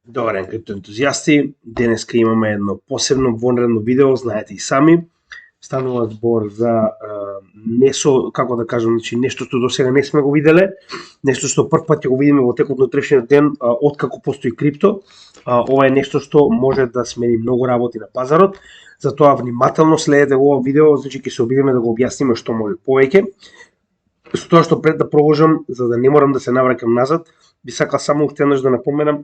Добар ден, криптоентузијасти. Денеска имаме едно посебно вонредно видео, знаете и сами. Станува збор за како да кажам, нешто што досега не сме го виделе, нешто што прв пат ќе го видиме во текот на утрешниот ден откако постои крипто. Ова е нешто што може да смени многу работи на пазарот, затоа внимателно следете ова видео, ќе се обидиме да го објасниме што може повеќе. Со тоа што пред да продолжам, за да не морам да се навраќам назад, би сакал само уште еднаш да напоменам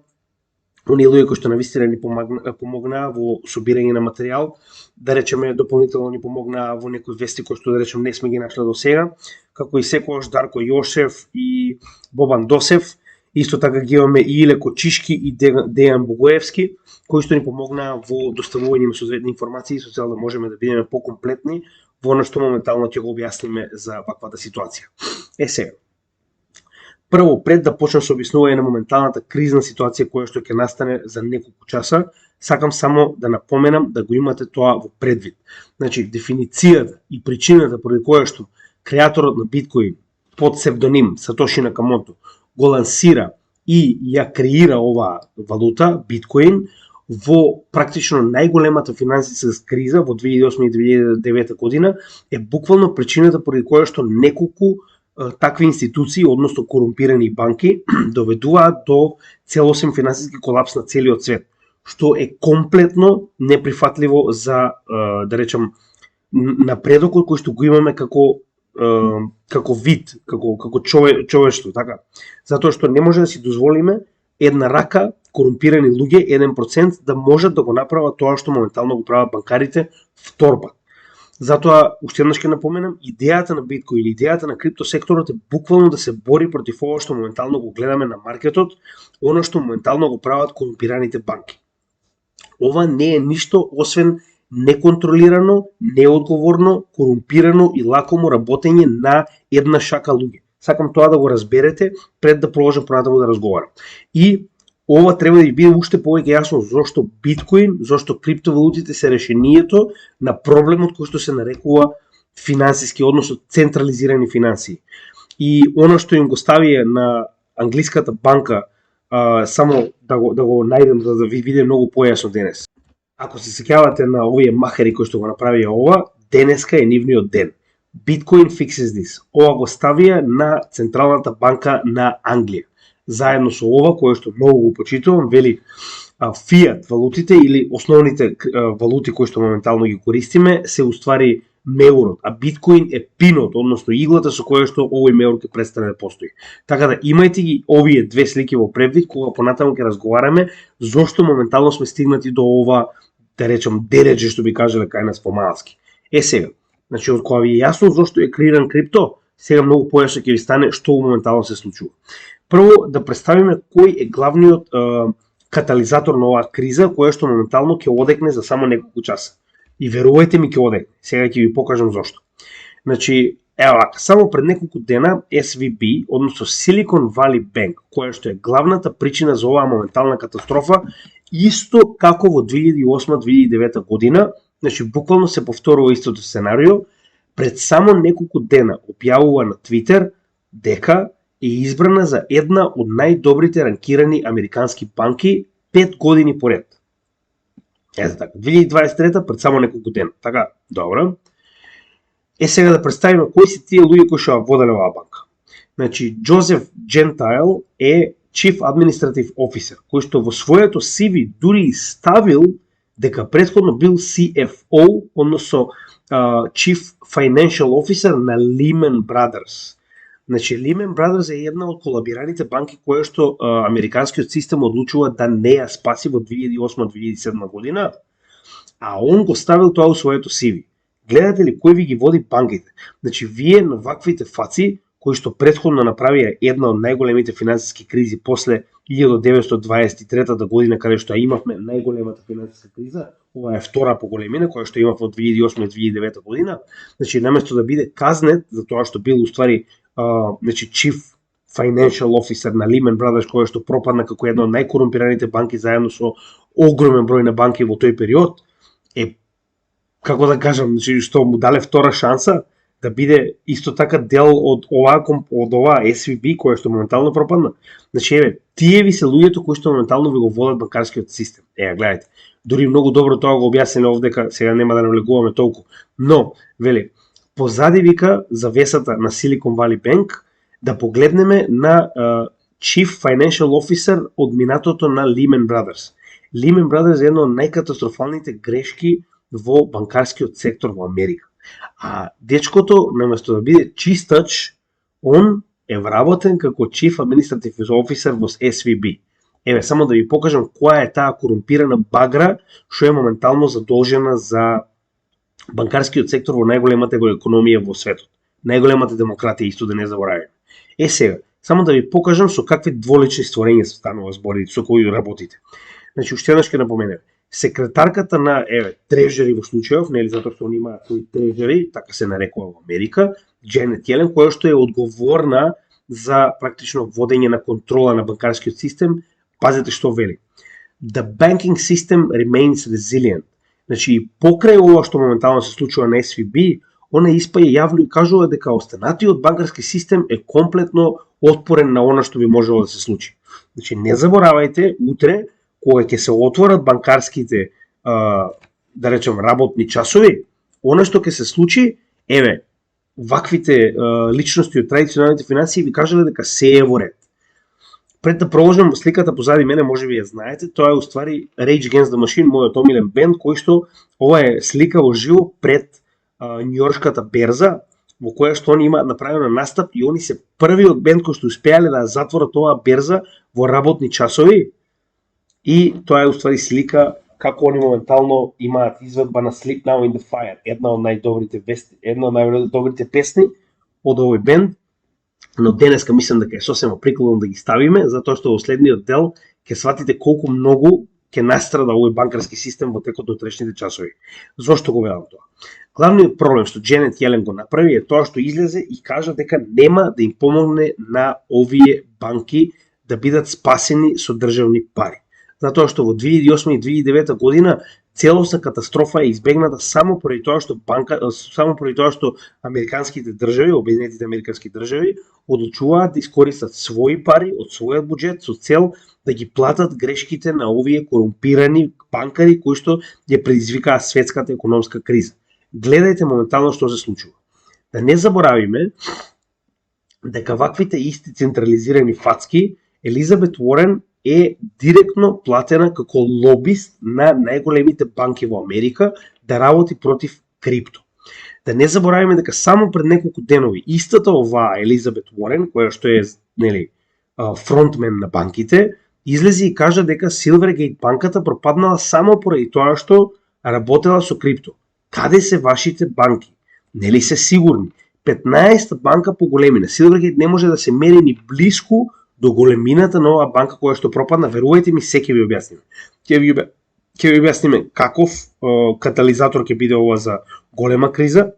оние луѓе кои што навистина ни помогнаа во собирање на материјал, да речеме дополнително ни помогнаа во некои вести кои што да речеме не сме ги нашли до сега, како и секогаш Дарко Јошев и Бобан Досев, исто така ги имаме и Иле Кочишки и Дејан Богоевски, кои што ни помогнаа во доставување на соодветни информации со цел да можеме да бидеме покомплетни во она што моментално ќе го објасниме за ваквата ситуација. Сега, прво, пред да почнем со објаснување на моменталната кризна ситуација која што ќе настане за неколку часа, сакам само да напоменам да го имате тоа во предвид. Значи, дефиницијата и причината поради која што креаторот на биткоин под псевдоним Сатоши Накамото го лансира и ја креира оваа валута, биткоин, во практично најголемата финансиска криза во 2008 и 2009 година е буквално причината поради која што неколку такви институции, односно корумпирани банки, доведуваат до целосен финансиски колапс на целиот свет, што е комплетно неприфатливо за, да речем, напредокот кој што го имаме како вид, како човештво, така. Затоа што не може да си дозволиме една рака корумпирани луѓе, 1% да можат да го направат тоа што моментално го прават банкарите втор пат. Затоа, уште еднаш ќе напоменам, идејата на биткоин или идејата на криптосекторот е буквално да се бори против ова што моментално го гледаме на маркетот, оно што моментално го прават корумпираните банки. Ова не е ништо освен неконтролирано, неодговорно, корумпирано и лакомо работење на една шака луѓе. Сакам тоа да го разберете пред да продолжам понатаму да разговарам. И ова треба да ви биде уште повеќе јасно зошто биткоин, зошто криптовалутите се решението на проблемот кој што се нарекува финансиски, односно централизирани финансии. И оно што им го ставија на англиската банка, само да го најдем за да ви биде многу појасно денес. Ако се сеќавате на овие махери кои што го направија ова, денеска е нивниот ден. Bitcoin fixes this. Ова го ставија на Централната банка на Англија. Заедно со ова, кое што многу го почитувам, вели фиат валутите или основните валути кои што моментално ги користиме се уствари меурот, а биткоин е пинот, односно иглата со која што овој меур ќе престане да постои. Така да имајте ги овие две слики во предвид кога понатаму ќе разговараме зошто моментално сме стигнати до ова, да речем, дередже што би кажале кај нас помалски. Сега, значи од кога ви е јасно зошто е креиран крипто, сега многу појасно ќе ви стане што моментално се случува. Прво да представиме кој е главниот катализатор на оваа криза, која што моментално ќе одекне за само неколку часа. И верувајте ми ќе одекне. Сега ќе ви покажам зошто. Значи, само пред неколку дена SVB, односно Silicon Valley Bank, која што е главната причина за оваа моментална катастрофа, исто како во 2008-2009 година, значи буквално се повторува истото сценарио, пред само неколку дена објавува на Twitter дека е избрана за една од најдобрите ранкирани американски банки 5 години поред. Така, 2023 пред само неколку дена. Така, добро. Сега да представиме кои се тие луѓе кои што воделе оваа банка. Значи, Джозеф Джентайл е Chief Administrative Officer, кој што во своето CV дури ставил дека претходно бил CFO, односно Chief Financial Officer на Lehman Brothers. Значи, Lehman Brothers е една од колабираните банки која што американскиот систем одлучува да не ја спаси во 2008-2007 година, а он го ставил тоа во своето CV. Гледате ли кој ви ги води банките? Значи, вие на ваквите фаци, кои што претходно направија една од најголемите финансиски кризи после 1923 година, каде што имавме најголемата финансиска криза, ова е втора по големина, која што имав во 2008-2009 година, значи, наместо да биде казнет за тоа што бил уствари значи, Chief Financial Officer на Lehman Brothers, која што пропадна како една од најкорумпираните банки заедно со огромен број на банки во тој период, како да кажам, значи, што му дале втора шанса, да биде исто така дел од оваа SVB која што моментално пропадна. Значи, еве, тие ви се луѓето кои што моментално ви го водат банкарскиот систем. Гледайте, дури многу добро тоа го објасниле овдека, сега нема да навлегуваме толку. Но, вели, позади вика завесата на Silicon Valley Bank да погледнеме на Chief Financial Officer од минатото на Lehman Brothers. Lehman Brothers е една од најкатастрофалните грешки во банкарскиот сектор во Америка. А дечкото, наместо да биде чистач, он е вработен како Chief Administrative Officer во SVB. Еве, само да ви покажам која е таа корумпирана багра што е моментално задолжена за банкарскиот сектор во најголемата економија во светот. Најголемата демократија исто да не забораваме. Сега, само да ви покажам со какви дволични створења станува збори со кои работите. Значи, уште еднаш ќе напоменем. Секретарката на трежери во случајов, нели затоа што они имаат свои трежери, така се нарекува во Америка, Дженет Јелен, која што е одговорна за практично водење на контрола на банкарскиот систем. Пазете што вели. The banking system remains resilient. Значи, покрај ова што моментално се случува на SVB, она испаја јавно и кажува дека останатиот банкарски систем е комплетно отпорен на она што би можело да се случи. Значи, не заборавајте, утре, кога ќе се отворат банкарските, да речем, работни часови, она што ќе се случи, еве, ваквите личности од традиционалните финансии ви кажале дека се е во ред. Пред да продолжам, сликата позади мене, може би ја знаете, тоа е уствари Rage Against the Machine, мојот омилен бенд, кој што ова е слика во живо пред Њујоршката берза, во која што они имаат направено настап и они се првиот бенд кој што успеале да затворат оваа берза во работни часови. И тоа е уствари слика како они моментално имаат изведба на Sleep Now in the Fire, една од најдобрите песни од овој бенд. Но денеска мислам дека е сосема прикладно да ги ставиме, затоа што во следниот дел ќе сватите колку многу ќе настрада овој банкарски систем во текот на утрешните часови. Зошто го велам тоа? Главниот проблем што Дженет Јелен го направи е тоа што излезе и кажа дека нема да им помогне на овие банки да бидат спасени со државни пари. Затоа што во 2008 и 2009 година целосна катастрофа е избегната само поради тоа што американските држави, Обединетите американски држави, одлучуваат да искористат своји пари од својот буџет со цел да ги платат грешките на овие корумпирани банкари кои што ја предизвикаа светската економска криза. Гледајте моментално што се случува. Да не заборавиме дека ваквите исти централизирани фацки Елизабет Уорен е директно платена како лобист на најголемите банки во Америка да работи против крипто. Да не заборавиме дека само пред неколку денови истата оваа Елизабет Уорен, која што е фронтмен на банките, излезе и кажа дека Silvergate банката пропаднала само поради тоа што работела со крипто. Каде се вашите банки? Нели се сигурни? 15-та банка по големина. Silvergate не може да се мери ни блиску до големината на оваа банка која што пропадна. Верувајте ми, се ќе ви објасниме. Ќе ви објасниме каков катализатор ќе биде ова за голема криза.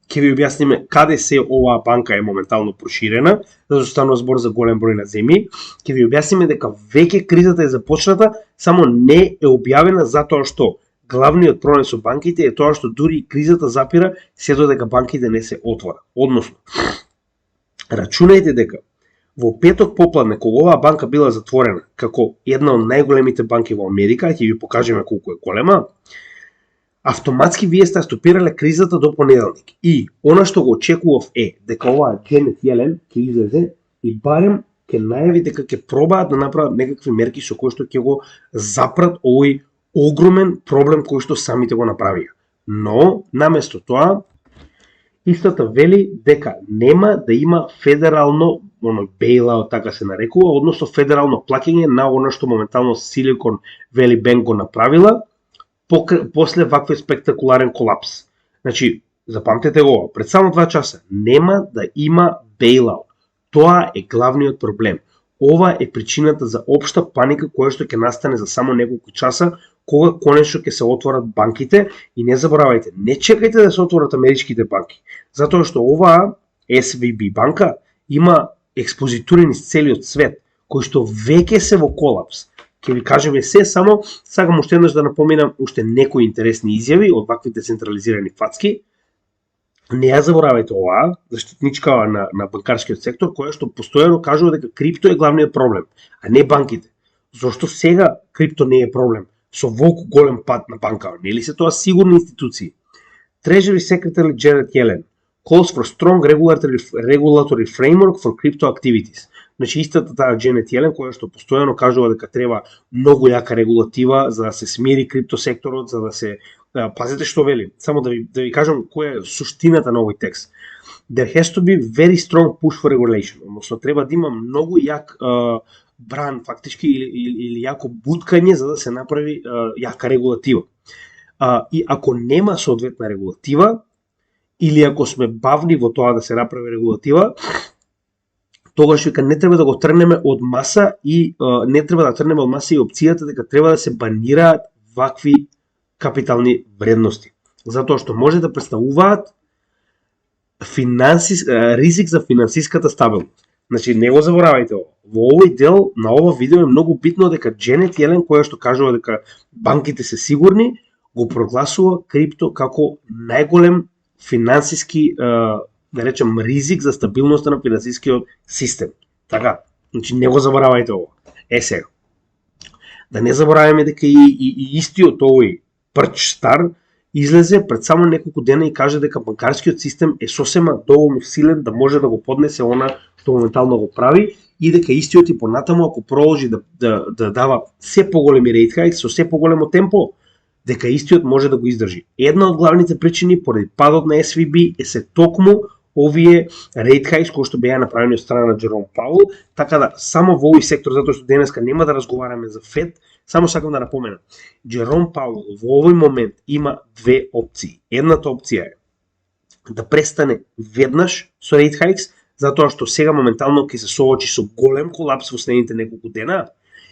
Ќе ви објасниме каде се оваа банка е моментално проширена, затоа станува збор за голем број на земји. Ќе ви објасниме дека веќе кризата е започната, само не е објавена затоа што главниот проблем со банките е тоа што дури и кризата запира се додека банките не се отвора. Односно, рачунајте дека во петок попладне, кога оваа банка била затворена како една од најголемите банки во Америка, ќе ви покажеме колку е голема, автоматски вие сте стопирале кризата до понеделник. И она што го очекував е дека оваа Дженет Јелен ќе излезе и барем ќе најави дека ќе пробаат да направат некакви мерки со кои што ќе го запрат овој огромен проблем кој што самите го направија. Но, наместо тоа, истата вели дека нема да има федерално бейлаут, така се нарекува, односно федерално плаќање на она што моментално Silicon Valley Bank го направила после ваквиот спектакуларен колапс. Значи, запамтете го, пред само 2 часа нема да има бейлаут. Тоа е главниот проблем. Ова е причината за општа паника која што ќе настане за само неколку часа кога конечно ќе се отворат банките. И не заборавајте, не чекајте да се отворат америчките банки, затоа што оваа SVB банка има експозитури низ целиот свет, кои што веќе се во колапс. Ќе ви кажеме се, само сакам уште еднаш да напоминам уште некои интересни изјави од ваквите централизирани фацки. Не ја заборавајте оваа, заштитничкава на банкарскиот сектор, која што постојано кажува дека крипто е главниот проблем, а не банките. Зошто сега крипто не е проблем? Со волку голем пат на банкава, нели се тоа сигурни институции? Treasury Secretary Janet Yellen calls for strong regulatory framework for crypto activities. Значи истата таа Janet Yellen која што постојано кажува дека треба многу јака регулатива за да се смири крипто секторот, за да се пазете што вели. Само да ви кажам која е суштината на овој текст. There has to be very strong push for regulation. Односно треба да има многу јак бран фактички или јако буткање за да се направи јака регулатива. И ако нема соодветна регулатива, или ако сме бавни во тоа да се направи регулатива, тогаш вика не треба да го тргнеме од маса и не треба да тргнеме од маса и опцијата дека треба да се банираат вакви капитални вредности. Затоа што може да представуваат ризик за финансиската стабилност. Значи не го заборавајте ово. Во овој дел на ова видео е многу битно дека Janet Yellen која што кажува дека банките се сигурни, го прогласува крипто како најголем финансиски, да речем, ризик за стабилноста на финансискиот систем. Така, значи не го заборавајте ово. Сега. Да не забораваме дека и истиот овој прч стар излезе пред само неколку дена и каже дека банкарскиот систем е сосема доволно силен да може да го поднесе она што моментално го прави и дека истиот и понатаму ако продолжи да дава се поголеми рейт хајкс со се поголемо темпо, дека истиот може да го издржи. Една од главните причини поради падот на SVB е се токму овие рейт хајкс кои што беа направени од страна на Джером Паул, така да само во овој сектор, затоа што денеска нема да разговараме за Фед, само сакам да напоменам. Джером Паул во овој момент има две опции. Едната опција е да престане веднаш со рейт хајкс, затоа што сега моментално ќе се соочи со голем колапс во следните неколку дена,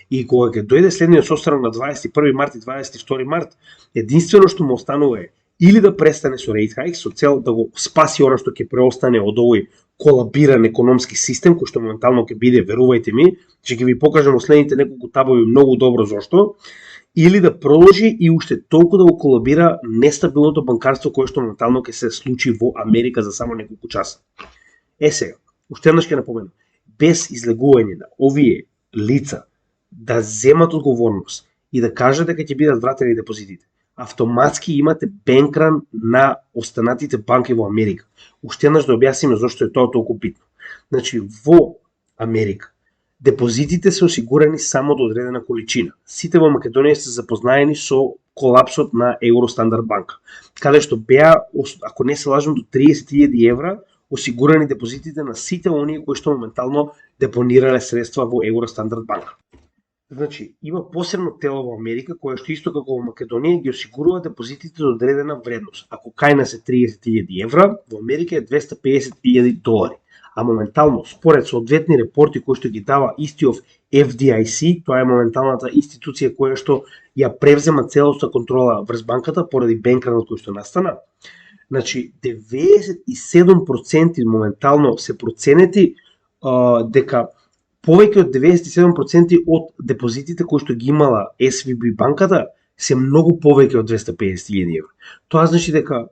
и кога ќе дојде следниот состанок на 21 март и 22 март, единствено што му останува е или да престане со рейт хајкс со цел да го спаси она што ќе преостане од овој колабиран економски систем кој што моментално ќе биде, верувајте ми, ќе ги ви покажам во следните неколку табови многу добро зошто, или да продолжи и уште толку да го колабира нестабилното банкарство кое што моментално ќе се случи во Америка за само неколку часа. Сега, уште еднаш ќе напоменам, без излегување на овие лица да земат одговорност и да кажат дека ќе бидат вратени депозитите, автоматски имате бенкран на останатите банки во Америка. Уште еднаш да објасниме зашто е тоа толку битно. Значи, во Америка депозитите се осигурани само до одредена количина. Сите во Македонија се запознаени со колапсот на Евростандард банка, каде што беа, ако не се лажам, до 30.000 евра осигурани депозитите на сите оние кои што моментално депонирале средства во Евростандард банка. Значи, има посебно тело во Америка кое што исто како во Македонија ги осигурува депозитите до одредена вредност. Ако кај нас е 30.000 евра, во Америка е 250.000 долари. А моментално, според соодветни репорти кои што ги дава истиот FDIC, тоа е моменталната институција која што ја превзема целоста контрола врз банката поради бенкранот кој што настана, значи 97% моментално се проценети дека повеќе од 97% од депозитите кои што ги имала SVB банката се многу повеќе од 250.000 евра. Тоа значи дека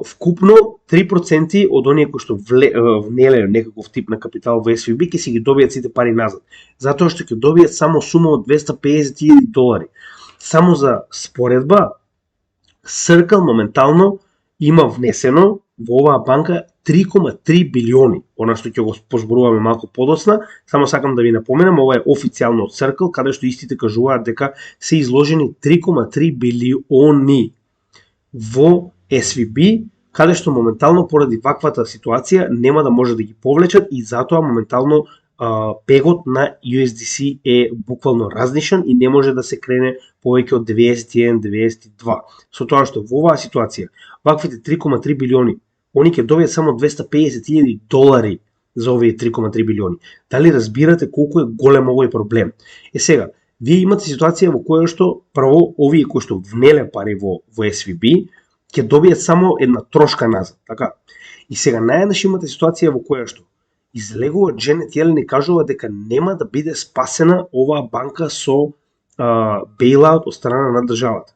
вкупно 3% од оние кои што внеле некаков тип на капитал во SVB ќе си ги добијат сите пари назад, затоа што ќе добијат само сума од 250.000 долари. Само за споредба, Circle моментално има внесено во оваа банка 3,3 билиони, она што ќе го позборуваме малку подоцна, само сакам да ви напоменам, ова е официјално од Circle, каде што истите кажуваат дека се изложени 3,3 билиони во SVB, каде што моментално поради ваквата ситуација нема да може да ги повлечат и затоа моментално пегот на USDC е буквално разнишен и не може да се крене повеќе од 91-92. Со тоа што во оваа ситуација, ваквите 3,3 билиони, они ќе добијат само 250.000 долари за овие 3,3 билиони. Дали разбирате колку е голем овој проблем? Сега, вие имате ситуација во која што прво овие кои што внеле пари во SVB ќе добијат само една трошка назад, така? И сега наједнаш имате ситуација во која што излегува Janet Yellen и кажува дека нема да биде спасена оваа банка со бейлаут од страна на државата.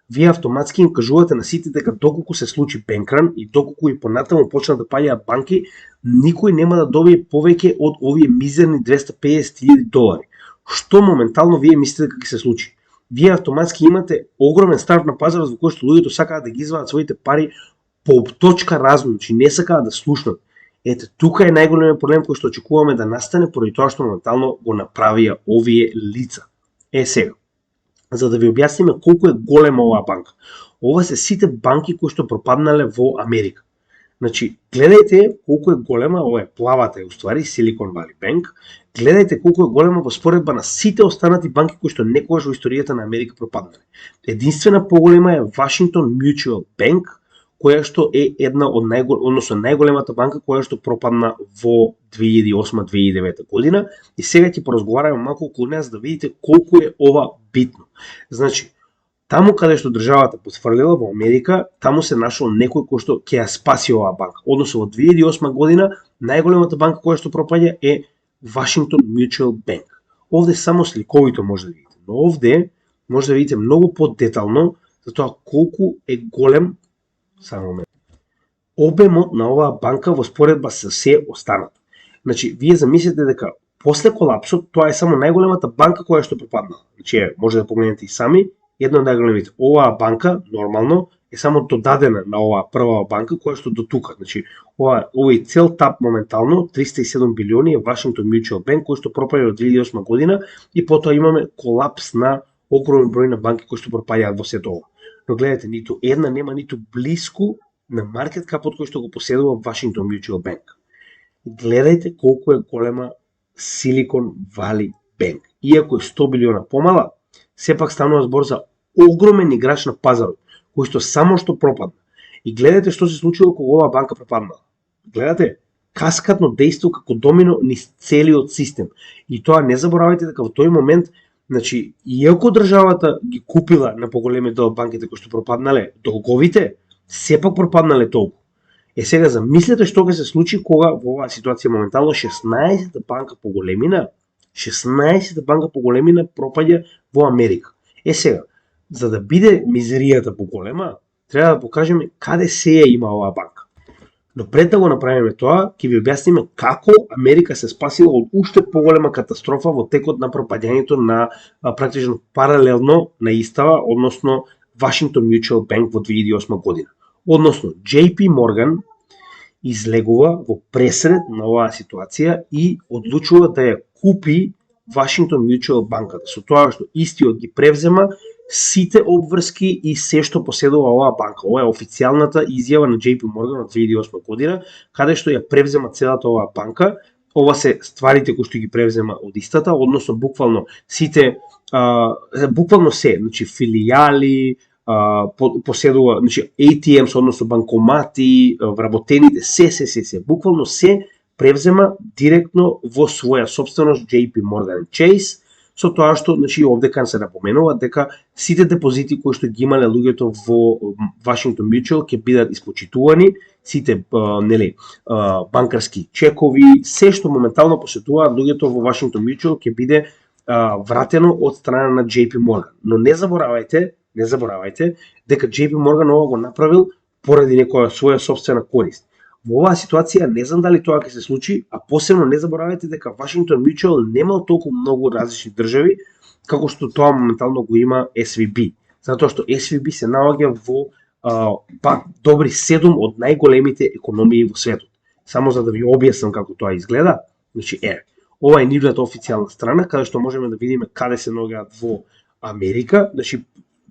вие автоматски им кажувате на сите дека доколку се случи бенкран и доколку и понатаму почнат да паѓаат банки, никој нема да добие повеќе од овие мизерни $250,000. Што моментално вие мислите дека ќе се случи? Вие автоматски имате огромен старт на пазарот во кој што луѓето сакаат да ги извадат своите пари по точка разум, значи не сакаат да слушнат. Ете, тука е најголемиот проблем кој што очекуваме да настане поради тоа што моментално го направија овие лица. Сега, за да ви објасниме колку е голема оваа банка. Ова се сите банки кои што пропаднале во Америка. Значи, гледајте колку е голема, ова е плавата е уствари, Silicon Valley Bank, гледајте колку е голема во споредба на сите останати банки кои што некогаш во историјата на Америка пропаднале. Единствена поголема е Washington Mutual Bank, која што е една од најголемата банка која што пропадна во 2008-2009 година и сега ќе поразговараме малку околу неа за да видите колку е ова битно. Значи, таму каде што државата потврлила во Америка, таму се нашол некој кој што ќе ја спаси оваа банка. Односно во 2008 година најголемата банка која што пропаѓа е Washington Mutual Bank. Овде само сликовито може да видите, но овде може да видите многу подетално за тоа колку е голем обемот на оваа банка во споредба со се останато. Значи, вие замислите дека после колапсот тоа е само најголемата банка која што пропаднала. Значи, може да погледнете и сами, една од најголемите. Оваа банка нормално е само додадена на оваа прва банка која што до тука. Значи, овој цел тап моментално 307 билиони е Washington Mutual Bank кој што пропаѓа од 2008 година и потоа имаме колапс на огромен број на банки кои што пропаѓаат во сето ова. Но гледате, ниту една нема ниту блиску на маркет капот кој што го поседува Washington Mutual Bank. Гледајте колку е голема Silicon Valley Bank. Иако е 100 билиона помала, сепак станува збор за огромен играч на пазарот, кој што само што пропадна. И гледате што се случило кога оваа банка пропаднала. Гледате, каскадно дејство како домино низ целиот систем. И тоа не заборавајте дека во тој момент, значи, иако државата ги купила на поголемите дел банките кои што пропаднале, долговите сепак пропаднале толку. Сега замислете што ќе се случи кога во оваа ситуација моментално 16 банка по големина пропаѓа во Америка. Сега, за да биде мизеријата поголема, треба да покажеме каде се има оваа банка. Но пред да го направиме тоа, ќе ви објасниме како Америка се спасила од уште поголема катастрофа во текот на пропаѓањето на практично паралелно на истава, односно Washington Mutual Bank во 2008 година. Односно, JP Morgan излегува во пресред на оваа ситуација и одлучува да ја купи Washington Mutual банката, со тоа што истиот ги превзема сите обврски и се што поседува оваа банка. Ова е официјалната изјава на JP Morgan од 2008 година, каде што ја превзема целата оваа банка. Ова се стварите кои што ги превзема од истата, односно буквално сите, буквално се, значи филијали, поседува, значи ATMs, односно банкомати, вработените, се, буквално се превзема директно во своја собственост JP Morgan Chase, со тоа што, значи, овде кан се напоменува дека сите депозити кои што ги имале луѓето во Washington Mutual ќе бидат испочитувани, сите банкарски чекови, се што моментално посетуваат луѓето во Washington Mutual ќе биде вратено од страна на JP Morgan. Но не заборавајте дека JP Morgan ова го направил поради некоја своја собствена корист. Во оваа ситуација не знам дали тоа ќе се случи, а посебно не заборавајте дека Washington Mutual нема толку многу различни држави како што тоа моментално го има SVB. Затоа што SVB се наоѓа во добри 7 од најголемите економии во светот. Само за да ви објаснам како тоа изгледа, значи ова е нивната официјална страна каде што можеме да видиме каде се наоѓаат во Америка, значи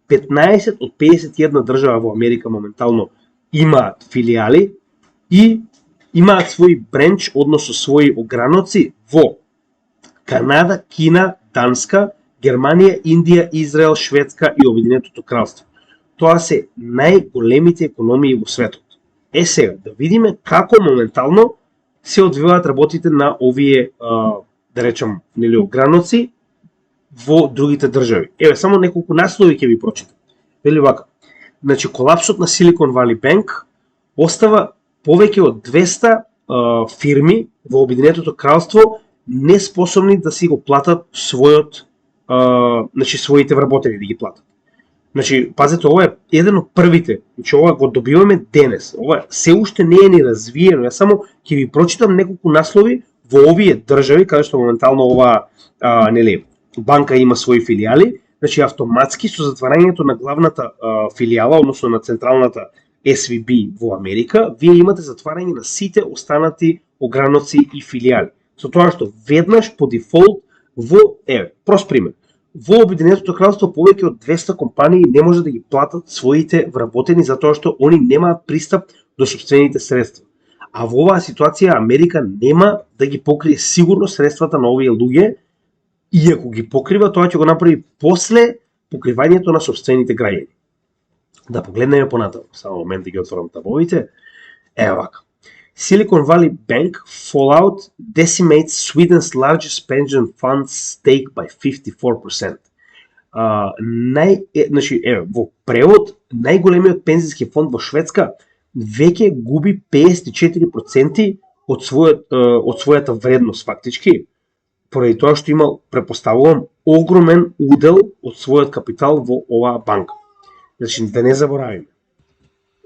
15 од 51 држава во Америка моментално имаат филијали и имаат своји бренч, односно своји ограноци во Канада, Кина, Данска, Германија, Индија, Израел, Шведска и Обединетото кралство. Тоа се најголемите економии во светот. Сега, да видиме како моментално се одвиваат работите на овие, да речам, ограноци во другите држави. Само неколку наслови ќе ви прочитам. Вели вака. Значи, колапсот на Silicon Valley Bank остава повеќе од 200 фирми во Обединетото кралство неспособни да си го платат своите вработени да ги платат. Значи, пазете, ова е еден од првите. Значи, ова го добиваме денес. Ова се уште не е ни развиено. Јас само ќе ви прочитам неколку наслови во овие држави, каде што моментално ова банка има своји филијали. Значи, автоматски со затварањето на главната филијала, односно на централната SVB во Америка, вие имате затварање на сите останати ограноци и филијали. Со тоа што веднаш по дефолт прост пример. Во Обединетото кралство повеќе од 200 компании не може да ги платат своите вработени затоа што они немаат пристап до сопствените средства. А во оваа ситуација Америка нема да ги покрие сигурно средствата на овие луѓе, и ако ги покрива, тоа ќе го направи после покривањето на сопствените граѓани. Да погледнеме понатаму. Само момент да ги отворам табовите. Ево вака. Silicon Valley Bank fallout decimates Sweden's largest pension fund stake by 54%. Значи, во превод, најголемиот пензиски фонд во Шведска веќе губи 54% од својата вредност фактички, поради тоа што имал, препоставувам, огромен удел од својот капитал во оваа банка. Значи, да не заборавиме.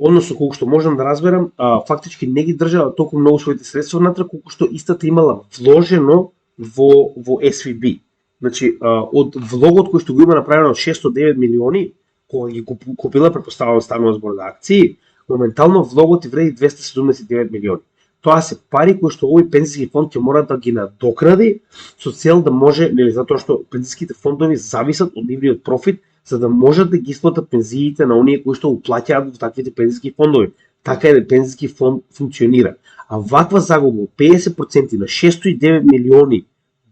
Односно, колку што можам да разберам, фактички не ги држала толку многу своите средства внатре, колку што истата имала вложено во SVB. Значи, од влогот кој што го има направено од 609 милиони, кога ги купила, препоставувам станува збор за акции, моментално влогот и вреди 279 милиони. Тоа се пари кои што овој пензиски фонд ќе мора да ги надокради со цел да може, затоа што пензиските фондови зависат од нивниот профит, за да можат да ги исплатат пензиите на оние кои што уплаќаат во таквите пензиски фондови. Така е да пензиски фонд функционира. А ваква загуба 50% на 609 милиони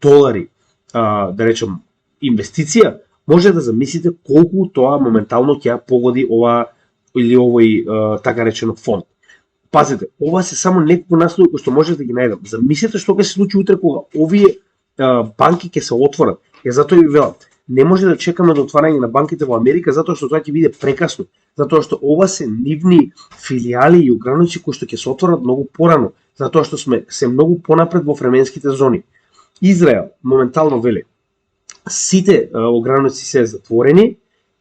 долари, да речем, инвестиција, може да замислите колку тоа моментално ќе погоди овој така речено фонд. Пазете, ова се само неколку наслови кои што може да ги најдам. Замислете што ќе се случи утре кога овие банки ќе се отворат. Затоа ви велам, не може да чекаме до отварање на банките во Америка, затоа што тоа ќе биде прекасно. Затоа што ова се нивни филијали и ограноци кои што ќе се отворат многу порано, затоа што сме се многу понапред во временските зони. Израел моментално вели, сите ограноци се затворени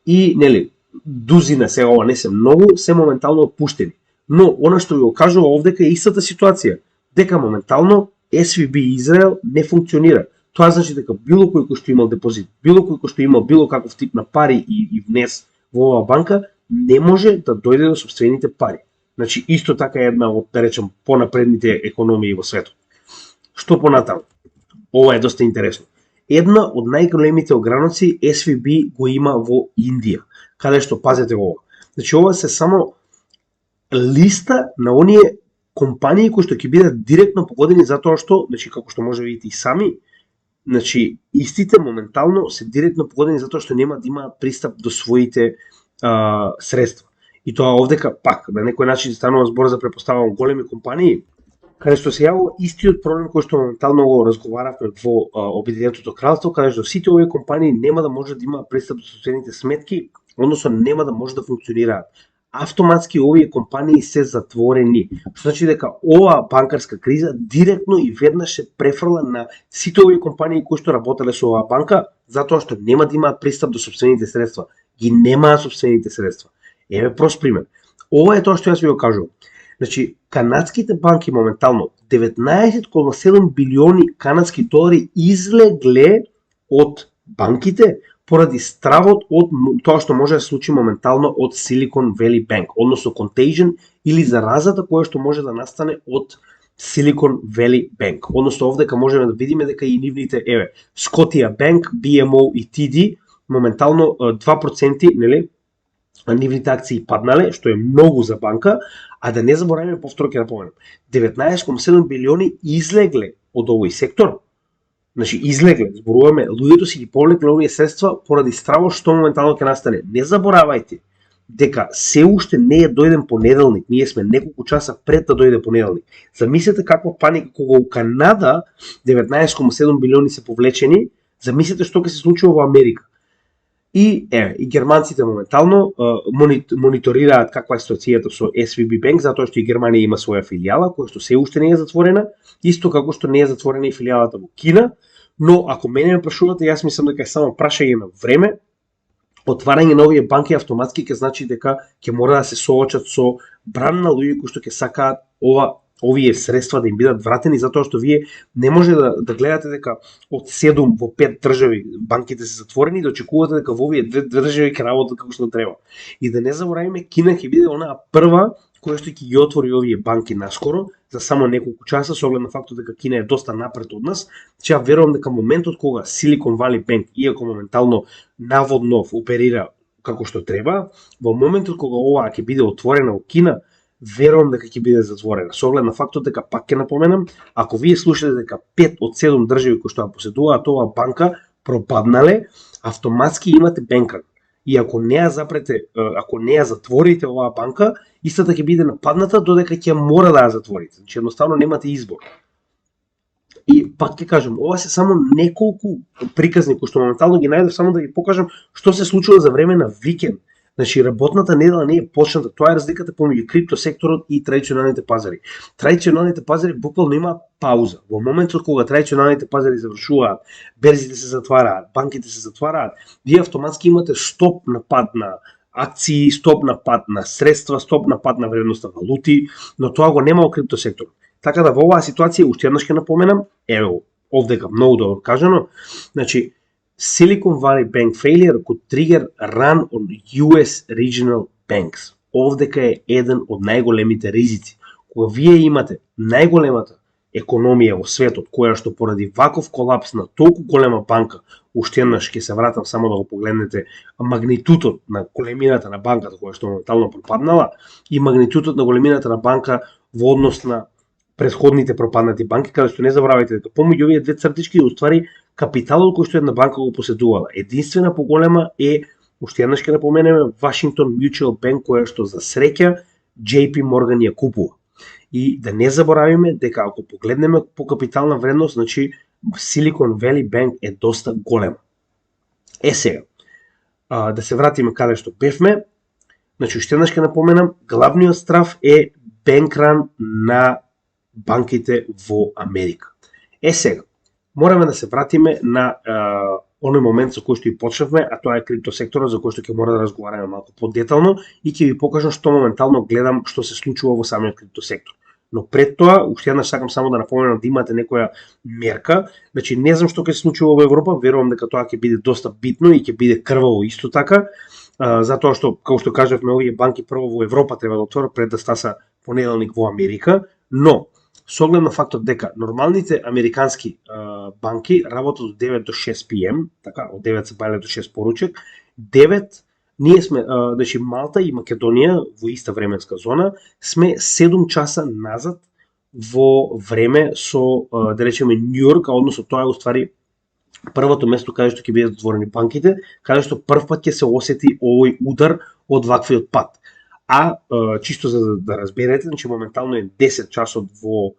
и дузина, сега ова не се многу, се моментално отпуштени. Но она што ви го кажува овдека е истата ситуација, дека моментално SVB Израел не функционира. Тоа значи дека било кој кој што имал депозит, било кој кој што имал било каков тип на пари и внес во оваа банка, не може да дојде до сопствените пари. Значи исто така е една од, да речем, понапредните економии во светот. Што понатаму? Ова е доста интересно. Една од најголемите ограноци SVB го има во Индија, каде што, пазете ова. Значи ова се само листа на оние компании кои што ќе бидат директно погодени затоа што, значи како што може видите и сами, значи истите моментално се директно погодени затоа што нема да имаат пристап до своите средства. И тоа овдека пак на некој начин станува збор за, препоставувам, големи компании, каде што се јавува истиот проблем кој што моментално го разговаравме во Обединетото кралство, каде што сите овие компании нема да може да имаат пристап до сопствените сметки, односно нема да може да функционираат. Автоматски овие компании се затворени. Што значи дека оваа банкарска криза директно и веднаш се префрла на сите овие компании кои што работеле со оваа банка, затоа што нема да имаат пристап до сопствените средства. Ги немаат сопствените средства. Еве прост пример. Ова е тоа што јас ви го кажувам. Значи, канадските банки моментално 19,7 билиони канадски долари излегле од банките поради стравот од тоа што може да се случи моментално од Silicon Valley Bank, односно contagion или заразата која што може да настане од Silicon Valley Bank. Односно овдека можеме да видиме дека и нивните, Scotia Bank, BMO и TD моментално 2%, нивните акции паднале, што е многу за банка, а да не забораваме, повторно ќе напоменам, 19,7 билиони излегле од овој сектор. Значи, излегле, зборуваме, луѓето си ги повлекле овие средства поради стравот што моментално ќе настане. Не заборавајте дека се уште не е дојден понеделник, ние сме неколку часа пред да дојде понеделник. Замислете каква паника кога у Канада 19,7 билиони се повлечени, замислете што ќе се случува во Америка. И германците моментално мониторираат каква е ситуацијата со SVB Bank, затоа што и Германија има своја филијала која што се уште не е затворена, исто како што не е затворена и филијалата во Кина, но ако мене ме прашувате, јас мислам дека е само прашање на време отварање на овие банки автоматски ќе значи дека ќе мора да се соочат со бран на луѓе кои што ќе сакаат овие средства да им бидат вратени, затоа што вие не може да гледате дека од 7 во 5 држави банките се затворени и да очекувате дека во овие две држави ќе работат како што треба. И да не заборавиме, Кина ќе биде онаа прва која што ќе ги отвори овие банки наскоро, за само неколку часа, со оглед на фактот дека Кина е доста напред од нас. Че ја верувам дека моментот кога Silicon Valley Bank, иако моментално наводно оперира како што треба, во моментот кога оваа ќе биде отворена во Кина, верувам дека ќе биде затворена. Со оглед на фактот дека, пак ќе напоменам, ако вие слушате дека 5 од 7 држави кои што ја поседуваат оваа банка пропаднале, автоматски имате бенкран. И ако не ја запрете, ако не ја затворите оваа банка, истата ќе биде нападната додека ќе мора да ја затворите. Значи едноставно немате избор. И пак ќе кажам, ова се само неколку приказни кои што моментално ги најдов само да ви покажам што се случува за време на викенд. Значи работната недела не е почната. Тоа е разликата помеѓу криптосекторот и традиционалните пазари. Традиционалните пазари буквално имаат пауза. Во моментот кога традиционалните пазари завршуваат, берзите се затвараат, банките се затвараат, вие автоматски имате стоп на пад на акции, стоп на пад на средства, стоп на пад на вредност на валути, но тоа го нема во криптосекторот. Така да во оваа ситуација уште еднаш ќе напоменам, ево, овдека многу добро кажано, значи Silicon Valley Bank failure could trigger run on US regional banks. Овдека е еден од најголемите ризици. Кога вие имате најголемата економија во светот, која што поради ваков колапс на толку голема банка, уште еднаш ќе се вратам само да го погледнете магнитутот на големината на банката која што моментално пропаднала и магнитутот на големината на банка во однос на претходните пропаднати банки, каде што не забравяйте дека помеѓу овие две цртички уствари капиталот кој што една банка го поседувала. Единствена поголема е, уште еднаш ќе напоменеме, Washington Mutual Bank, која што за среќа JP Morgan ја купува. И да не заборавиме дека ако погледнеме по капитална вредност, значи Silicon Valley Bank е доста голема. Сега, да се вратиме каде што бевме, значи уште еднаш ќе напоменам, главниот страв е бенкран на банките во Америка. Сега, мораме да се вратиме на оној момент со кој што и почнавме, а тоа е криптосекторот, за кој што ќе мора да разговараме малку подетално и ќе ви покажам што моментално гледам што се случува во самиот криптосектор. Но пред тоа, уште еднаш сакам само да напоменам да имате некоја мерка, значи не знам што ќе се случува во Европа, верувам дека тоа ќе биде доста битно и ќе биде крваво исто така, затоа што, како што кажавме, овие банки прво во Европа треба да отворат пред да стаса понеделник во Америка, но со оглед на фактот дека нормалните американски банки работат од 9 до 6 PM, така, од 9 сабота до 6 поручек, 9 ние сме, значи Малта и Македонија во иста временска зона, сме 7 часа назад во време со, да речеме, Њујорк, а односно тоа е уствари првото место каде што ќе бидат затворени банките, каде што прв пат ќе се осети овој удар од ваквиот пат. Чисто за да разберете, значи моментално е 10 часот во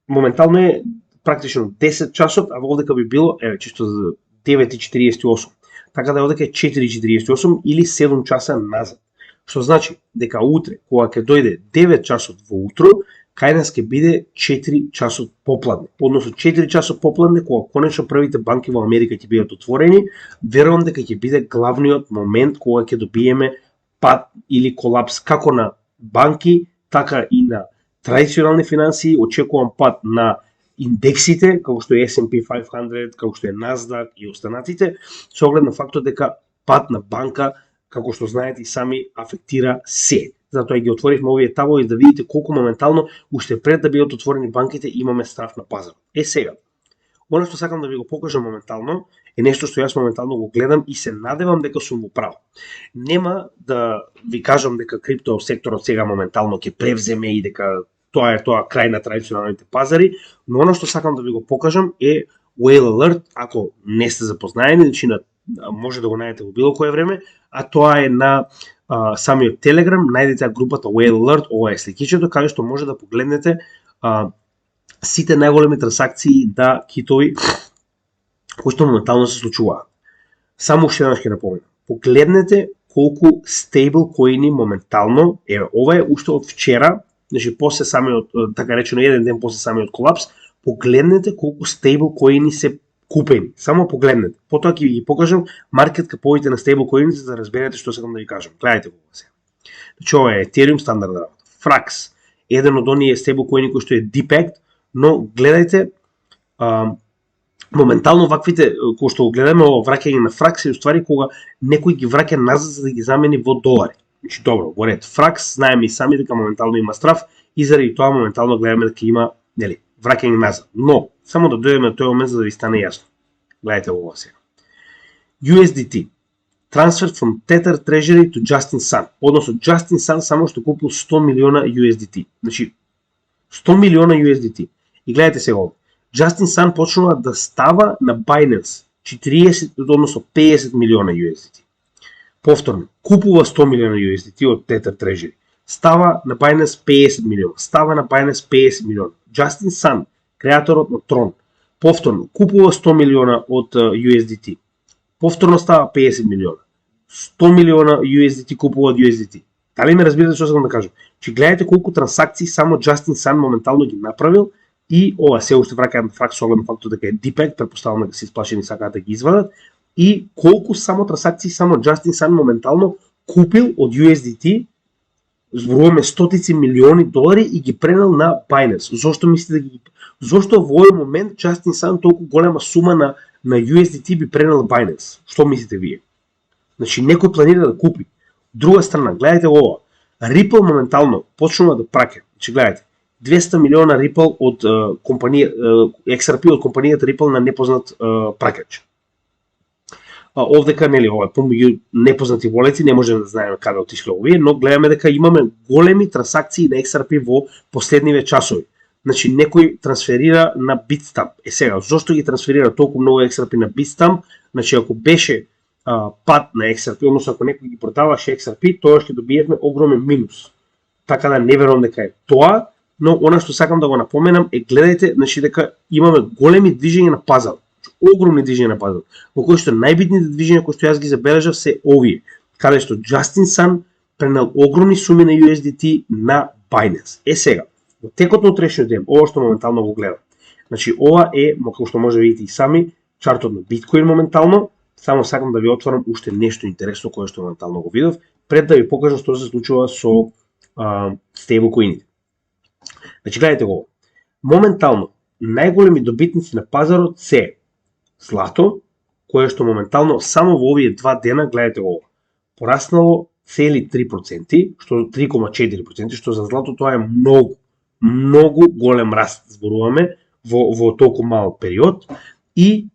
моментално е практично 10 часот, а овдека би било чисто за 9:48. Така да овдека е 4:48 или 7 часа назад. Што значи дека утре кога ќе дојде 9 часот во утро, кај нас ќе биде 4 часот попладне. Односно 4 часот попладне кога конечно првите банки во Америка ќе бидат отворени, верувам дека ќе биде главниот момент кога ќе добиеме пад или колапс како на банки, така и на традиционални финансии. Очекувам пад на индексите, како што е S&P 500, како што е NASDAQ и останатите, со оглед на фактот дека пад на банка, како што знаете и сами, афектира се. Затоа ги отворивме овие таблои да видите колку моментално, уште пред да бидат отворени банките, имаме страв на пазар. сега, оно што сакам да ви го покажам моментално, е нешто што јас моментално го гледам и се надевам дека сум во право. Нема да ви кажам дека крипто секторот сега моментално ќе превземе и дека тоа е крај на традиционалните пазари, но оно што сакам да ви го покажам е Whale Alert, ако не сте запознаени, значи може да го најдете во било кое време, а тоа е на самиот Telegram, најдете групата Whale Alert, ова е сликичето, каде што може да погледнете сите најголеми трансакции да китови кои што моментално се случуваат. Само уште еднаш ќе напоменам. Погледнете колку стейблкоини моментално, ова е уште од вчера, значи така речено еден ден после самиот колапс, погледнете колку стейблкоини се купени. Само погледнете. Потоа ќе ги покажам маркет каповите на стейблкоините за да разберете што сакам да ви кажам. Гледайте го сега. Значи ова е Ethereum стандардна работа. Frax, еден од оние стейблкоини кој што е DPEG, но гледајте моментално ваквите кои што го гледаме ова враќање на Frax е уствари кога некој ги враќа назад за да ги замени во долари. Значи добро, во ред. Frax знаеме и сами дека моментално има страф и заради тоа моментално гледаме дека има, нели, враќање назад. Но само да дојдеме до тој момент за да ви стане јасно. Гледайте ова сега. USDT. Transfer from Tether Treasury to Justin Sun. Односно, Justin Sun само што купил 100 милиона USDT. Значи, 100 милиона USDT. И гледайте сега ова. Justin Sun почнува да става на Binance 40, односно 50 милиона USDT. Повторно, купува 100 милиона USDT од Tether Treasury. Става на Binance 50 милиона. Става на Binance 50 милиона. Justin Sun, креаторот на Tron, повторно купува 100 милиона од USDT. Повторно става 50 милиона. 100 милиона USDT купува од USDT. Дали ме разбирате што сакам да кажам? Че гледате колку трансакции само Justin Sun моментално ги направил и ова се уште враќаат на Frax со оглед фактот дека е DPEG, претпоставам дека се исплашени и сакаат да ги извадат, и колку само трансакции само Justin Sun моментално купил од USDT, зборуваме стотици милиони долари и ги пренел на Binance. Зошто мислите да ги... Зошто во овој момент Justin Sun толку голема сума на USDT би пренел Binance? Што мислите вие? Значи некој планира да купи. Друга страна, гледайте ова. Ripple моментално почнува да праќа. Значи гледайте, 200 милиона Ripple од компанија XRP од компанијата Ripple на непознат праќач. Овдека, нели, ова помеѓу непознати волеци, не можеме да знаеме каде отишле овие, но гледаме дека имаме големи трансакции на XRP во последниве часови. Значи некој трансферира на Bitstamp. Сега, зошто ги трансферира толку многу XRP на Bitstamp? Значи ако беше пат на XRP, односно ако некој ги продаваше XRP, тоа ќе добиевме огромен минус. Така да не верувам дека е тоа, но она што сакам да го напоменам е гледајте, значи дека имаме големи движења на пазар. Огромни движења на пазар. Во кои што најбитните движења кои што јас ги забележав се овие, каде што Justin Sun пренел огромни суми на USDT на Binance. Сега, во текот на утрешниот ден, ова што моментално го гледам. Значи ова е, како што може да видите и сами, чартот на Биткоин моментално. Само сакам да ви отворам уште нешто интересно кое што моментално го видов, пред да ви покажам што се случува со стейблкоините. Значи гледайте го. Моментално најголеми добитници на пазарот се злато, кое што моментално само во овие 2 дена, гледате го, пораснало цели 3%, што 3,4%, што за злато тоа е многу голем раст, зборуваме во толку мал период, и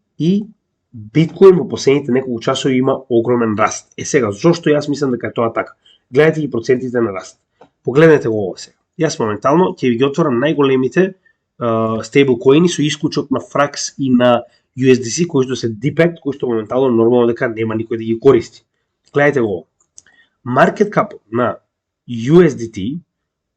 Биткоин во последните неколку часови има огромен раст. Сега, зошто јас мислам дека е тоа така? Гледате ги процентите на раст. Погледнете го ова сега. Јас моментално ќе ви ги отворам најголемите стейблкоини со исклучок на Frax и на USDC, кои што се DPEG, кои што моментално нормално дека нема никој да ги користи. Гледате го ова. Market cap на USDT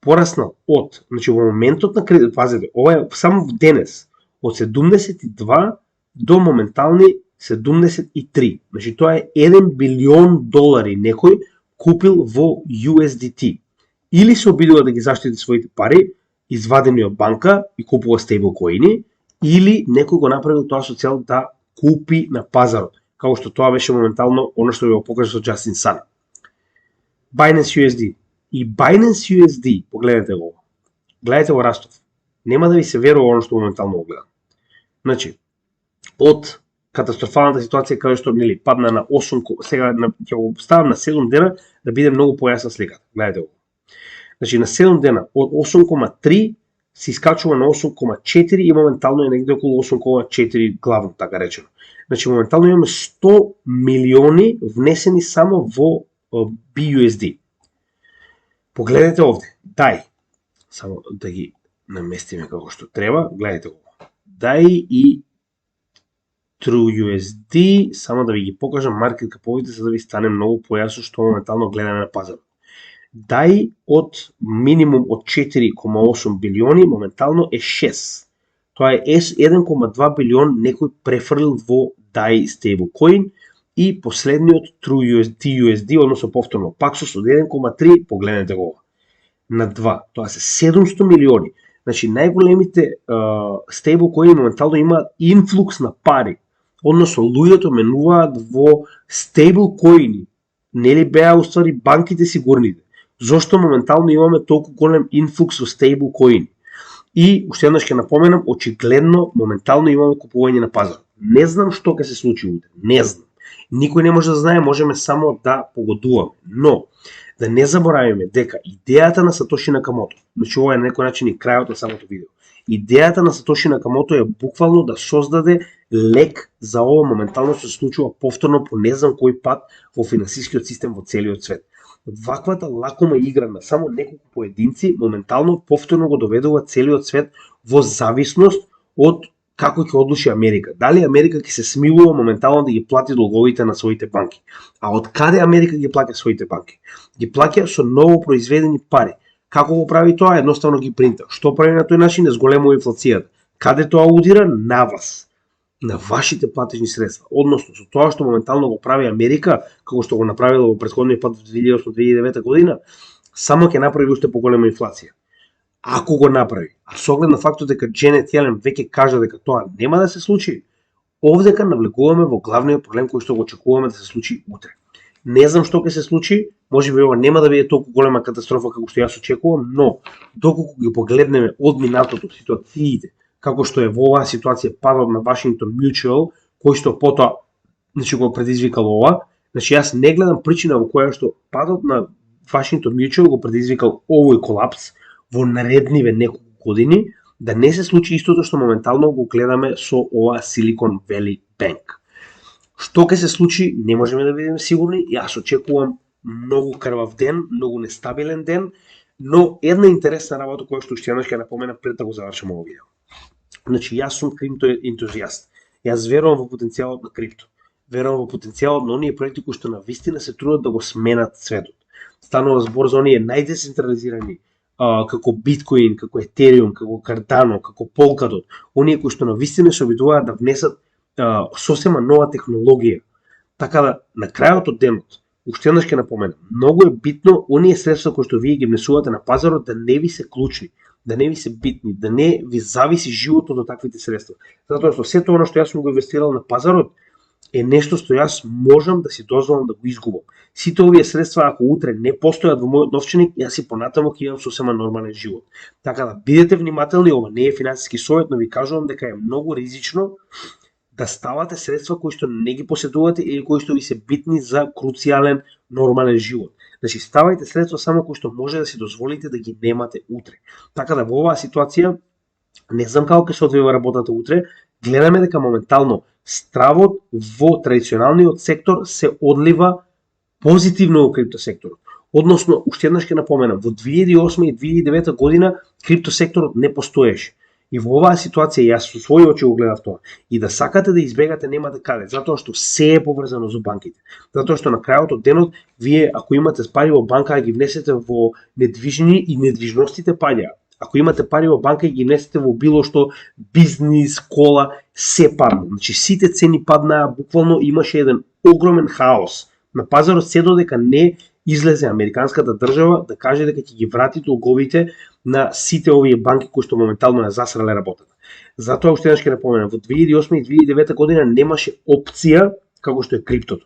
пораснал од, значи во моментот на кредит, пазете, ова е само денес, од 72 до моментални 73. Значи тоа е 1 билион долари некој купил во USDT. Или се обидува да ги заштити своите пари, извадени од банка и купува стейблкоини, или некој го направил тоа со цел да купи на пазарот, како што тоа беше моментално оно што ви го покажа со Justin Sun. Binance USD. И Binance USD, погледнете го. Гледате го растов. Нема да ви се верува оно што моментално го гледам. Значи, од катастрофалната ситуација каде што нели падна на 8, сега ќе го ставам на 7 дена да биде многу појасна сликата. Гледате го. Значи на 7 дена од 8,3 се искачува на 8,4 и моментално е негде околу 8,4 главно, така речено. Значи моментално имаме 100 милиони внесени само во BUSD. Погледнете овде. DAI. Само да ги наместиме како што треба. Гледате го. DAI и TrueUSD. Само да ви ги покажам маркет каповите за да ви стане многу појасно што моментално гледаме на пазарот. DAI од минимум од 4,8 билиони моментално е 6. Тоа е 1,2 билион некој префрлил во DAI стейблкоин и последниот TrueUSD, односно повторно Paxos од 1,3, погледнете го на 2. Тоа се 700 милиони. Значи, најголемите стейблкоини моментално имаат инфлукс на пари. Односно, луѓето менуваат во стейблкоини. Нели беа уствари банките сигурните? Зошто моментално имаме толку голем инфлукс во стейблкоини? И уште еднаш ќе напоменам, очигледно моментално имаме купување на пазар. Не знам што ќе се случи утре, не знам. Никој не може да знае, можеме само да погодуваме. Но да не заборавиме дека идејата на Сатоши Накамото, значи ова е на некој начин и крајот на самото видео. Идејата на Сатоши Накамото е буквално да создаде лек за ова моментално што се случува повторно по не знам кој пат во финансискиот систем во целиот свет. Ваквата лакома игра на само неколку поединци моментално повторно го доведува целиот свет во зависност од како ќе одлучи Америка. Дали Америка ќе се смилува моментално да ги плати долговите на своите банки? А од каде Америка ги плаќа своите банки? Ги плаќа со ново произведени пари. Како го прави тоа? Едноставно ги принта. Што прави на тој начин? Зголемува инфлацијата. Каде тоа удира? На вас. На вашите платежни средства. Односно, со тоа што моментално го прави Америка, како што го направила во претходниот пат во 2008-2009 година, само ќе направи уште поголема инфлација. Ако го направи, а со оглед на фактот дека Дженет Јелен веќе кажа дека тоа нема да се случи, овдека навлегуваме во главниот проблем кој што го очекуваме да се случи утре. Не знам што ќе се случи, можеби ова нема да биде толку голема катастрофа како што јас очекувам, но доколку ги погледнеме од минатото ситуациите, како што е во оваа ситуација падот на Washington Mutual, кој што потоа значи го предизвикал ова, значи јас не гледам причина во која што падот на Washington Mutual го предизвикал овој колапс во наредниве неколку години, да не се случи истото што моментално го гледаме со ова Silicon Valley Bank. Што ќе се случи, не можеме да бидеме сигурни. Јас очекувам многу крвав ден, многу нестабилен ден, но една интересна работа која што уште еднаш ќе напоменам пред да го завршам овој видео. Значи, јас сум крипто ентузијаст. Јас верувам во потенцијалот на крипто. Верувам во потенцијалот на оние проекти кои што навистина се трудат да го сменат светот. Станува збор за оние најдецентрализирани како биткоин, како етериум, како кардано, како полкадот, оние кои што навистина се обидуваат да внесат сосема нова технологија. Така да, на крајот од денот, уште еднаш ќе напоменам, многу е битно оние средства кои што вие ги внесувате на пазарот да не ви се клучни, да не ви се битни, да не ви зависи животот од таквите средства. Затоа што сето оно што јас сум го инвестирал на пазарот е нешто што јас можам да си дозволам да го изгубам. Сите овие средства, ако утре не постојат во мојот новченик, јас и понатаму ќе имам сосема нормален живот. Така да, бидете внимателни, ова не е финансиски совет, но ви кажувам дека е многу ризично да ставате средства кои што не ги поседувате или кои што ви се битни за круцијален нормален живот. Значи, ставајте средства само кои што може да си дозволите да ги немате утре. Така да, во оваа ситуација, не знам како ќе се одвива работата утре, гледаме дека моментално стравот во традиционалниот сектор се одлива позитивно во криптосекторот. Односно, уште еднаш ќе напоменам, во 2008 и 2009 година криптосекторот не постоеше. И во оваа ситуација јас со своји очи го гледав тоа. И да сакате да избегате немате каде, затоа што се е поврзано со банките. Затоа што на крајот од денот вие ако имате пари во банка ги внесете во недвижни и недвижностите паѓаат. Ако имате пари во банка и ги внесете во било што бизнис, кола, се падна. Значи сите цени паднаа, буквално имаше еден огромен хаос на пазарот се додека не излезе американската држава да каже дека ќе ги врати долговите на сите овие банки кои што моментално ја засрале работата. Затоа уште еднаш ќе напоменам, во 2008 и 2009 година немаше опција како што е криптото.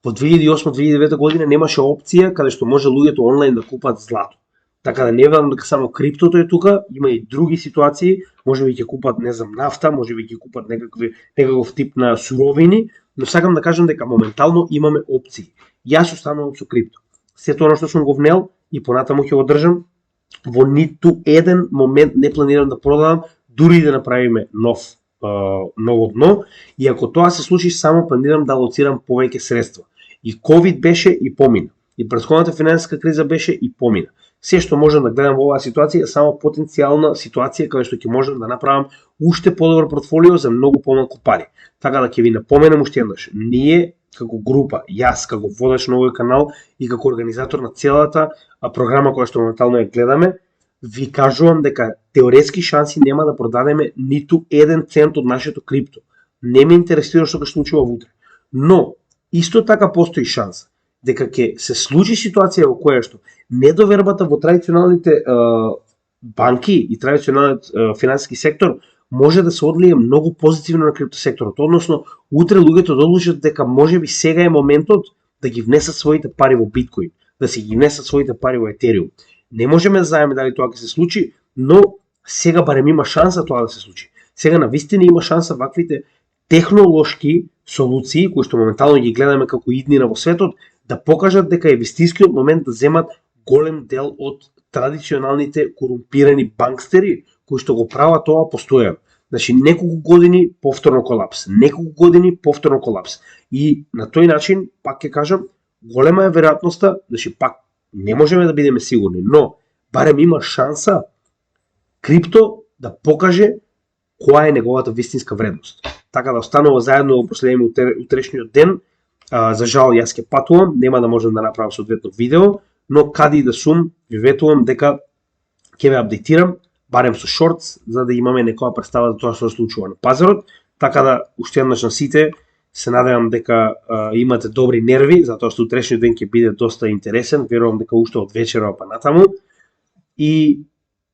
Во 2008-2009 година немаше опција каде што може луѓето онлайн да купат злато. Така да не верувам дека само криптото е тука, има и други ситуации, можеби ќе купат, не знам, нафта, можеби ќе купат некаков тип на суровини, но сакам да кажам дека моментално имаме опции. Јас останувам со крипто. Сето оно што сум го внел и понатаму ќе го држам, во ниту еден момент не планирам да продавам, дури да направиме ново дно, и ако тоа се случи, само планирам да алоцирам повеќе средства. И COVID беше и помина. И претходната финансиска криза беше и помина. Се што можам да гледам во оваа ситуација е само потенцијална ситуација каде што ќе можам да направам уште подобро портфолио за многу помалку пари. Така да ќе ви напоменам уште еднаш, ние како група, јас како водач на овој канал и како организатор на целата програма која што моментално ја гледаме, ви кажувам дека теоретски шанси нема да продадеме ниту 1 цент од нашето крипто. Не ме интересира што ќе случува утре. Но исто така постои шанса дека ќе се случи ситуација во која што недовербата во традиционалните банки и традиционалниот финансиски сектор може да се одлие многу позитивно на криптосекторот, односно утре луѓето да одлучат дека можеби сега е моментот да ги внесат своите пари во биткоин, да си ги внесат своите пари во етериум. Не можеме да знаеме дали тоа ќе се случи, но сега барем има шанса тоа да се случи. Сега навистина има шанса ваквите технолошки солуции, кои што моментално ги гледаме како иднина во светот, да покажат дека е вистинскиот момент да земат голем дел од традиционалните корумпирани банкстери кои што го прават тоа постојано. Значи неколку години повторно колапс, неколку години повторно колапс. И на тој начин, пак ќе кажам, голема е веројатноста, значи пак не можеме да бидеме сигурни, но барем има шанса крипто да покаже која е неговата вистинска вредност. Така да останува заедно во последниот утрешниот ден. За жал јас ќе патувам, нема да можам да направам соодветно видео, но каде и да сум, ви ветувам дека ќе ве апдейтирам, барем со шортс, за да имаме некоја представа за тоа што се случува на пазарот. Така да, уште еднаш на сите, се надевам дека имате добри нерви, затоа што утрешниот ден ќе биде доста интересен, верувам дека уште од вечера па натаму. И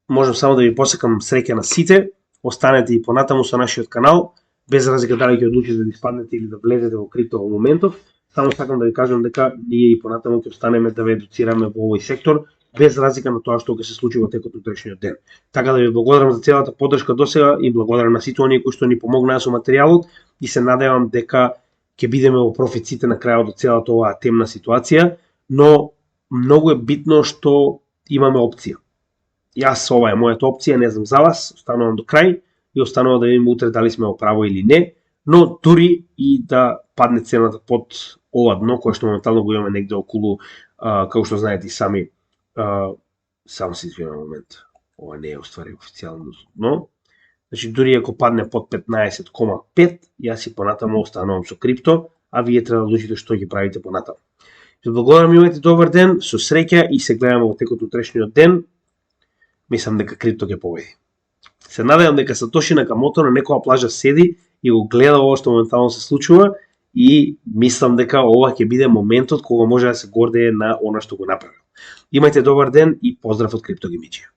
можам само да ви посекам среќа на сите, останете и понатаму со нашиот канал, без разлика дали ќе одлучите да испаднете или да влезете во крипто во моментов. Само сакам да ви кажам дека ние и понатаму ќе останеме да ве едуцираме во овој сектор, без разлика на тоа што ќе се случи во текот утрешниот ден. Така да ви благодарам за целата поддршка досега и благодарам на сите оние кои што ни помогнаа со материјалот и се надевам дека ќе бидеме во профиците на крајот од целата оваа темна ситуација, но многу е битно што имаме опција. Јас ова е мојата опција, не знам за вас, останувам до крај и останува да видиме утре дали сме во право или не, но дури и да падне цената под ова дно, кое што моментално го имаме негде околу, како што знаете и сами, само се извинувам момент, ова не е уствари официјално дно, значи дури ако падне под 15,5, јас и понатаму останувам со крипто, а вие треба да одлучите што ќе правите понатаму. Се благодарам, имате добар ден, со среќа и се гледаме во текот утрешниот ден. Мислам дека крипто ќе победи. Се надевам дека Сатоши Накамото на некоја плажа седи и го гледа ова што моментално се случува и мислам дека ова ќе биде моментот кога може да се гордее на она што го направил. Имајте добар ден и поздрав од Криптогимиџија.